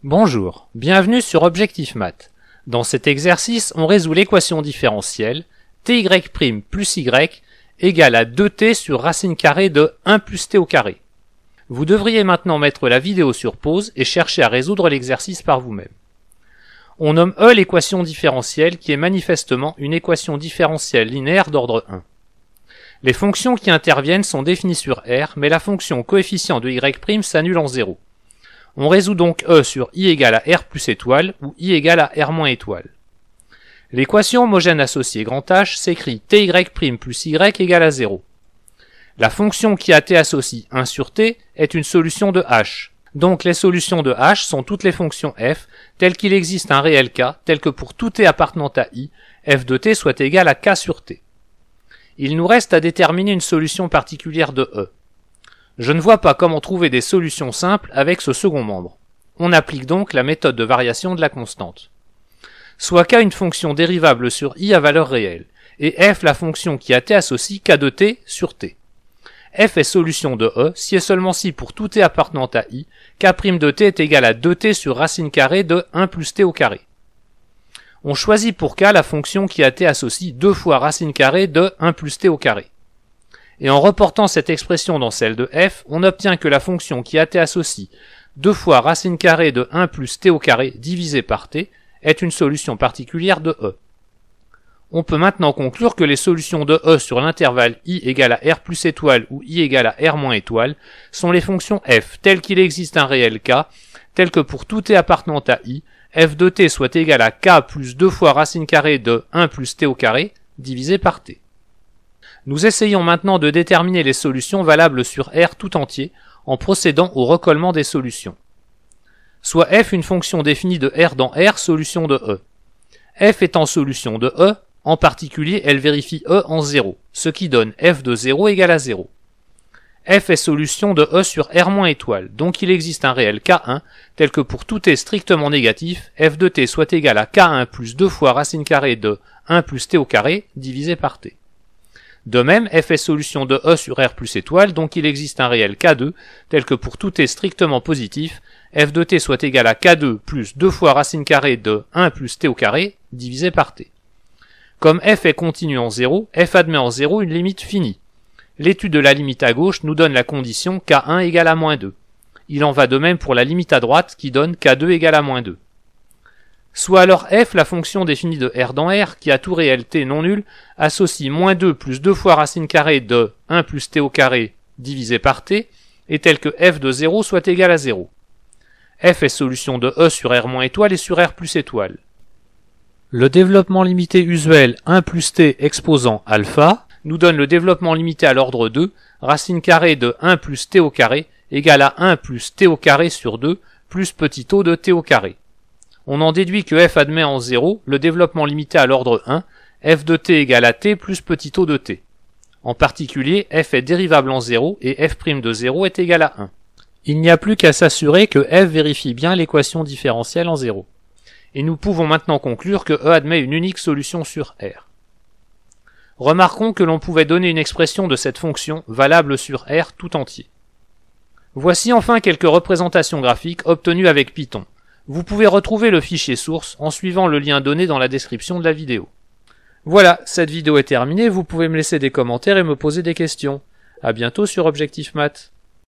Bonjour, bienvenue sur Objectif Math. Dans cet exercice, on résout l'équation différentielle ty' plus y égale à 2t sur racine carrée de 1 plus t au carré. Vous devriez maintenant mettre la vidéo sur pause et chercher à résoudre l'exercice par vous-même. On nomme E l'équation différentielle qui est manifestement une équation différentielle linéaire d'ordre 1. Les fonctions qui interviennent sont définies sur R, mais la fonction coefficient de y' s'annule en 0. On résout donc E sur i égale à R plus étoile ou i égale à R moins étoile. L'équation homogène associée grand H s'écrit ty' plus y égale à 0. La fonction qui a t associe 1 sur t est une solution de H. Donc les solutions de H sont toutes les fonctions f telles qu'il existe un réel k tel que pour tout t appartenant à i, f de t soit égal à k sur t. Il nous reste à déterminer une solution particulière de E. Je ne vois pas comment trouver des solutions simples avec ce second membre. On applique donc la méthode de variation de la constante. Soit k une fonction dérivable sur i à valeur réelle, et f la fonction qui a t associe k de t sur t. F est solution de E si et seulement si pour tout t appartenant à i, k' de t est égal à 2t sur racine carrée de 1 plus t au carré. On choisit pour k la fonction qui a t associe 2 fois racine carrée de 1 plus t au carré. Et en reportant cette expression dans celle de f, on obtient que la fonction qui a t associe 2 fois racine carrée de 1 plus t au carré divisé par t est une solution particulière de E. On peut maintenant conclure que les solutions de E sur l'intervalle i égale à R plus étoile ou i égale à R moins étoile sont les fonctions f telles qu'il existe un réel k, tel que pour tout t appartenant à i, f de t soit égal à k plus 2 fois racine carrée de 1 plus t au carré divisé par t. Nous essayons maintenant de déterminer les solutions valables sur R tout entier en procédant au recollement des solutions. Soit f une fonction définie de R dans R, solution de E. F étant solution de E, en particulier elle vérifie E en 0, ce qui donne f de 0 égale à 0. F est solution de E sur R moins étoile, donc il existe un réel K1, tel que pour tout t strictement négatif, f de t soit égal à K1 plus 2 fois racine carrée de 1 plus t au carré divisé par t. De même, f est solution de E sur R plus étoile, donc il existe un réel K2, tel que pour tout t strictement positif, f de t soit égal à K2 plus 2 fois racine carrée de 1 plus t au carré, divisé par t. Comme f est continu en 0, f admet en 0 une limite finie. L'étude de la limite à gauche nous donne la condition K1 égale à moins 2. Il en va de même pour la limite à droite qui donne K2 égale à moins 2. Soit alors f la fonction définie de R dans R, qui a tout réel t non nul, associe moins 2 plus 2 fois racine carrée de 1 plus t au carré divisé par t, et telle que f de 0 soit égal à 0. F est solution de E sur R moins étoile et sur R plus étoile. Le développement limité usuel 1 plus t exposant alpha nous donne le développement limité à l'ordre 2, racine carrée de 1 plus t au carré égale à 1 plus t au carré sur 2 plus petit o de t au carré. On en déduit que f admet en 0 le développement limité à l'ordre 1, f de t égale à t plus petit o de t. En particulier, f est dérivable en 0 et f' de 0 est égal à 1. Il n'y a plus qu'à s'assurer que f vérifie bien l'équation différentielle en 0. Et nous pouvons maintenant conclure que E admet une unique solution sur R. Remarquons que l'on pouvait donner une expression de cette fonction valable sur R tout entier. Voici enfin quelques représentations graphiques obtenues avec Python. Vous pouvez retrouver le fichier source en suivant le lien donné dans la description de la vidéo. Voilà, cette vidéo est terminée, vous pouvez me laisser des commentaires et me poser des questions. À bientôt sur Objectif Math.